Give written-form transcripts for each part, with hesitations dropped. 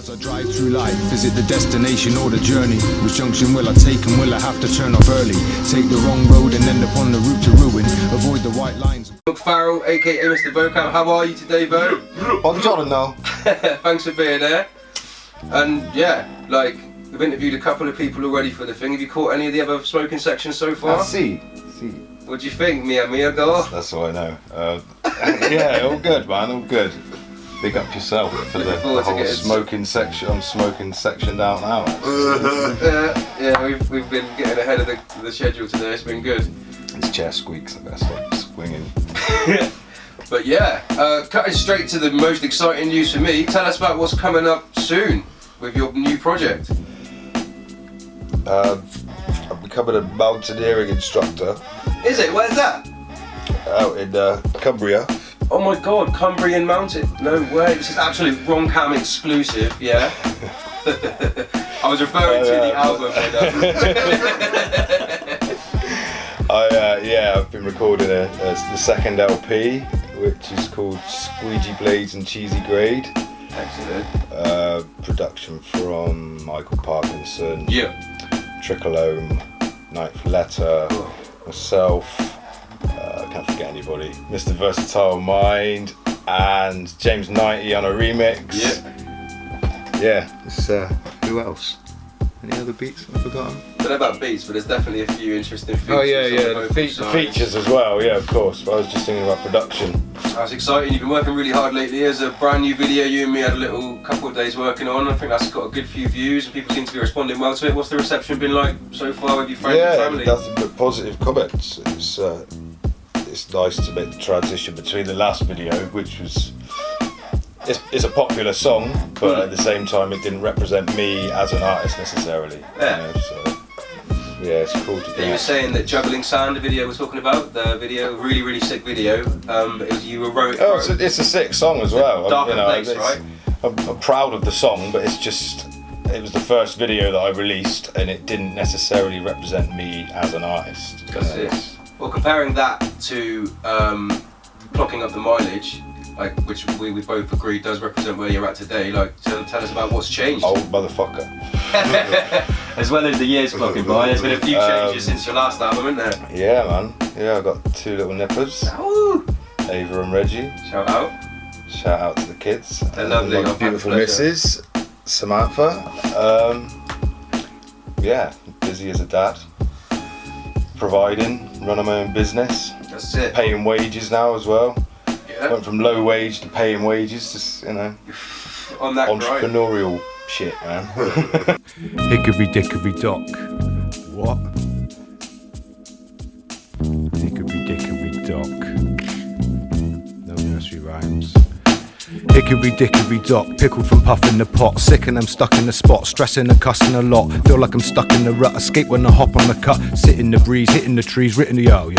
As I drive through life, is it the destination or the journey? Which junction will I take and will I have to turn off early? Take the wrong road and end up on the route to ruin. Avoid the white lines. Mcfarrell, aka Mr.vocab, how are you today, Bo? Buongiorno. Thanks for being there. And yeah, like, we've interviewed a couple of people already for the thing. Have you caught any of the other smoking sections so far? See. What do you think, mi amigo? That's all I know. Yeah, all good, man, all good. Big up yourself for the whole smoking section. I'm smoking section down now. Yeah, we've been getting ahead of the schedule today. It's been good. It's chair squeaks. I better stop swinging. But yeah, cutting straight to the most exciting news for me. Tell us about what's coming up soon with your new project. I've become a mountaineering instructor. Is it? Where's that? Out in Cumbria. Oh my god, Cumbrian Mountain. No way, this is absolute Roncam exclusive, yeah? I was referring to the album. I've been recording the second LP, which is called Squeegee Blades and Cheesy Grade. Excellent. Production from Micall, Parknsun, yeah. Tricholome, Ninth Letter, myself, can't forget anybody, Mr. Versatile Mind, and James 90 on a remix. Yeah, it's, who else? Any other beats I've forgotten? I don't know about beats, but there's definitely a few interesting features. Oh yeah, the features as well, yeah, of course, but I was just thinking about production. That's exciting. You've been working really hard lately. There's a brand new video you and me had a couple of days working on. I think that's got a good few views and people seem to be responding well to it. What's the reception been like so far with your friends and family? Yeah, nothing but positive comments. It's nice to make the transition between the last video, which was it's a popular song, but at the same time it didn't represent me as an artist necessarily. Yeah. You know, so yeah, it's cool to do. You were saying that Juggling Sand, the video we're talking about, the video, really sick video. You wrote. Oh, it's a sick song as well. Dark place, right? I'm proud of the song, but it was the first video that I released, and it didn't necessarily represent me as an artist. That's it. Well, comparing that to Clocking Up the Mileage, like, which we both agree does represent where you're at today, like, tell us about what's changed. Old motherfucker. As well as the years clocking by, there's been a few changes since your last album, isn't there? Yeah, man. Yeah, I got two little nippers. Ooh. Ava and Reggie. Shout out. Shout out to the kids. They're lovely. My beautiful missus, Samantha. Yeah, busy as a dad. Providing, running my own business. That's it. Paying wages now as well. Yeah. Went from low wage to paying wages, just, you know. On that entrepreneurial shit, man. Hickory dickory dock. What? Hickory dickory dock. No nursery rhymes. Hickory dickory dock, pickled from puffing the pot. Sick and I'm stuck in the spot, stressing and cussing a lot. Feel like I'm stuck in the rut, escape when I hop on the cut. Sit in the breeze, hitting the trees, written the yo.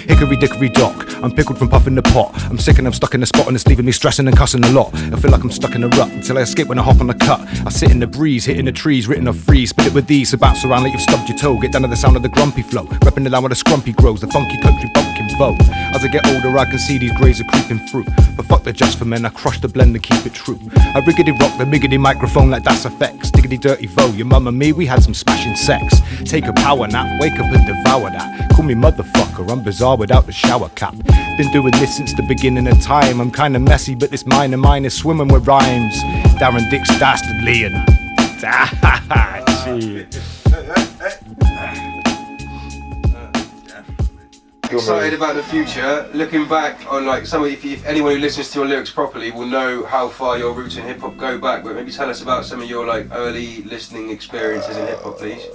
Hickory dickory dock, I'm pickled from puffing the pot. I'm sick and I'm stuck in the spot and it's leaving me stressing and cussing a lot. I feel like I'm stuck in a rut until I escape when I hop on the cut. I sit in the breeze, hitting the trees, written off freeze. Spit it with these, so bounce around like you've stubbed your toe. Get down to the sound of the grumpy flow, repping the land where the scrumpy grows, the funky country bumpkin vote. As I get older I can see these greys are creeping through, but fuck the just for men, I crush the blend and keep it true. I riggedy rock the miggity microphone like that's effects. Diggity dirty foe, your mum and me, we had some smashing sex. Take a power nap, wake up and devour that. Call me motherfucker, I'm bizarre without the shower cap. Been doing this since the beginning of time. I'm kinda messy, but this mind of mine is swimming with rhymes. Darren Dick's dastardly and Excited about the future. Looking back on, like, if anyone who listens to your lyrics properly will know how far your roots in hip hop go back. But maybe tell us about some of your, like, early listening experiences in hip hop, please.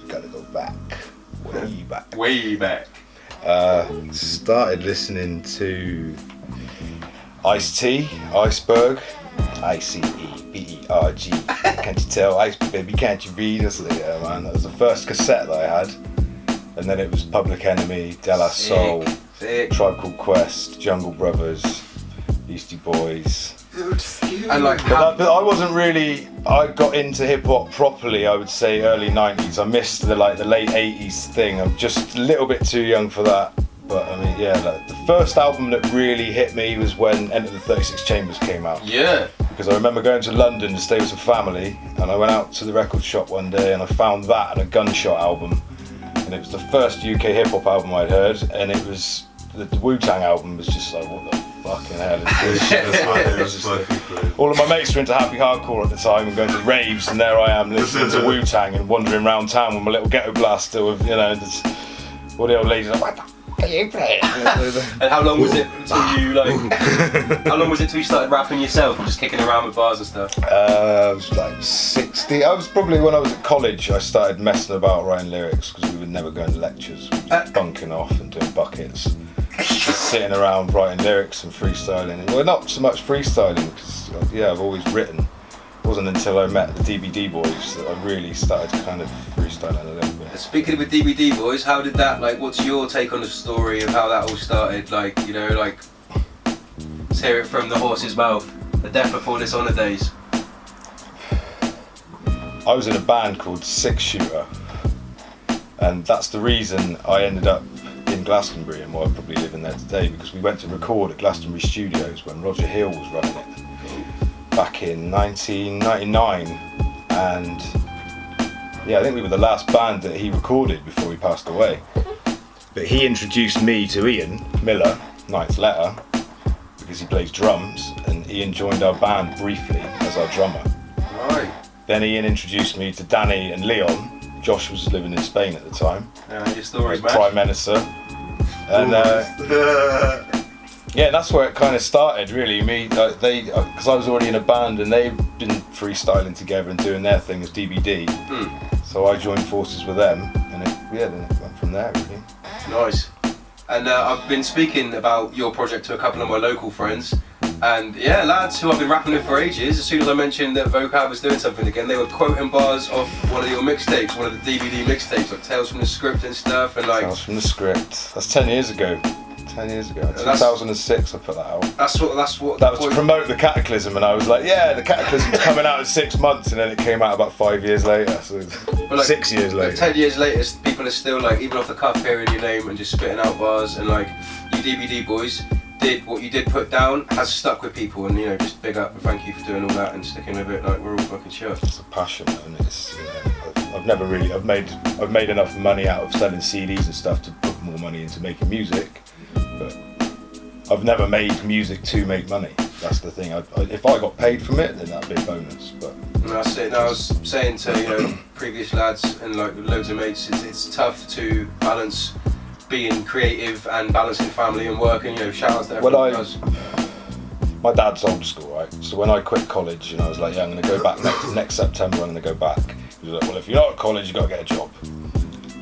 Gotta go back, Way back. Started listening to Ice-T, Iceberg, Iceberg. Can't you tell? Ice baby, can't you read? Yeah, man, that was the first cassette that I had. And then it was Public Enemy, De La Soul, Tribe Called Quest, Jungle Brothers, Beastie Boys. And like, but I wasn't really. I got into hip hop properly, I would say, early '90s. I missed the late '80s thing. I'm just a little bit too young for that. But I mean, yeah, like, the first album that really hit me was when Enter the 36 Chambers came out. Yeah. because I remember going to London to stay with some family, and I went out to the record shop one day and I found that and a Gunshot album, and it was the first UK hip hop album I'd heard, and it was the Wu-Tang album was just like, what the fucking hell is this? All of my mates were into happy hardcore at the time and going to raves, and there I am listening to Wu-Tang and wandering around town with my little ghetto blaster with, you know, just, all the old ladies like, what the fuck are you playing? And how long was it until you how long was it till you started rapping yourself and just kicking around with bars and stuff? I was like 60. I was probably, when I was at college, I started messing about writing lyrics because we would never go into lectures. We were just bunking off and doing buckets. Just sitting around writing lyrics and freestyling. Well, not so much freestyling because, yeah, I've always written. It wasn't until I met the DBD boys that I really started kind of freestyling a little bit. Speaking of the DBD boys, how did that, like, what's your take on the story of how that all started? Like, you know, like, let's hear it from the horse's mouth. The death before dishonour days. I was in a band called Six Shooter, and that's the reason I ended up in Glastonbury and why I'm probably living there today, because we went to record at Glastonbury Studios when Roger Hill was running it back in 1999, and yeah, I think we were the last band that he recorded before he passed away. But he introduced me to Ian Miller, Ninth Letter, because he plays drums, and Ian joined our band briefly as our drummer. Right. Then Ian introduced me to Danny and Leon. Josh was living in Spain at the time. Your story's man. Prime Minister. And yeah, that's where it kind of started, really. Because I was already in a band and they'd been freestyling together and doing their thing as DBD. So I joined forces with them, and then it went from there, really. Nice. And I've been speaking about your project to a couple of my local friends. And yeah, lads who I've been rapping with for ages, as soon as I mentioned that Vocab was doing something again, they were quoting bars off one of your mixtapes, one of the DVD mixtapes, like Tales from the Script and stuff, and like... Tales from the Script. That's 10 years ago. 10 years ago. 2006 I put that out. That's what... That was to promote the Cataclysm, and I was like, yeah, the Cataclysm's coming out in 6 months, and then it came out about 5 years later, so like, 6 years later. 10 years later, people are still like, even off the cuff, hearing your name and just spitting out bars, and like, you DBD boys did what you did put down has stuck with people, and you know, just big up and thank you for doing all that and sticking with it. Like, we're all fucking chuffed. It's a passion, and it's, you know, I've never really, I've made enough money out of selling CDs and stuff to put more money into making music, but I've never made music to make money. That's the thing. If I got paid from it, then that'd be a bonus. But that's it. I was saying to, you know, previous lads and like loads of mates, it's tough to balance being creative and balancing family and work, and you know, shout out to everyone who does. My dad's old school, right? So when I quit college, and I was like, yeah, I'm going to go back next September. I'm going to go back. He was like, well, if you're not at college, you got to get a job.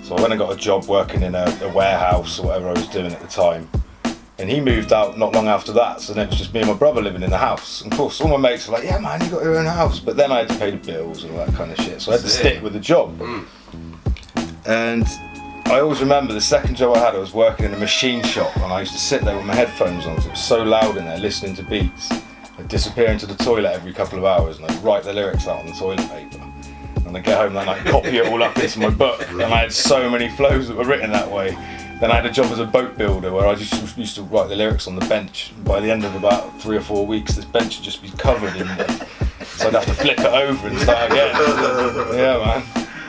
So I went and got a job working in a warehouse or whatever I was doing at the time. And he moved out not long after that, so then it was just me and my brother living in the house. And of course, all my mates were like, yeah, man, you got your own house. But then I had to pay the bills and all that kind of shit, so I had to stick with the job. And I always remember the second job I had, I was working in a machine shop, and I used to sit there with my headphones on because it was so loud in there, listening to beats. I'd disappear into the toilet every couple of hours, and I'd write the lyrics out on the toilet paper. And I'd get home and I'd copy it all up into my book. And I had so many flows that were written that way. Then I had a job as a boat builder where I just used to write the lyrics on the bench. And by the end of about 3 or 4 weeks, this bench would just be covered in them. So I'd have to flip it over and start again. Yeah, man.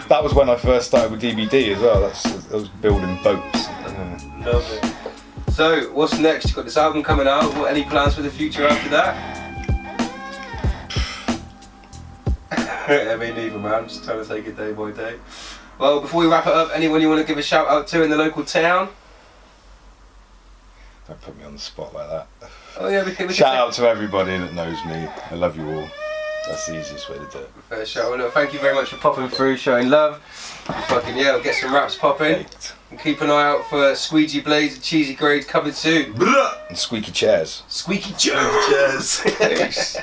That was when I first started with DBD as well. I was building boats. Yeah. Love it. So, what's next? You've got this album coming out. What, any plans for the future after that? I mean, neither, man. I'm just trying to take it day by day. Well, before we wrap it up, anyone you want to give a shout out to in the local town? Don't put me on the spot like that. Oh yeah, we can shout out to everybody that knows me. I love you all. That's the easiest way to do it. Fair shout. Well, thank you very much for popping through, showing love. Fucking yeah, we'll get some raps popping. And keep an eye out for squeegee blades and cheesy grades coming soon. And squeaky chairs. Squeaky Joe. Cheers.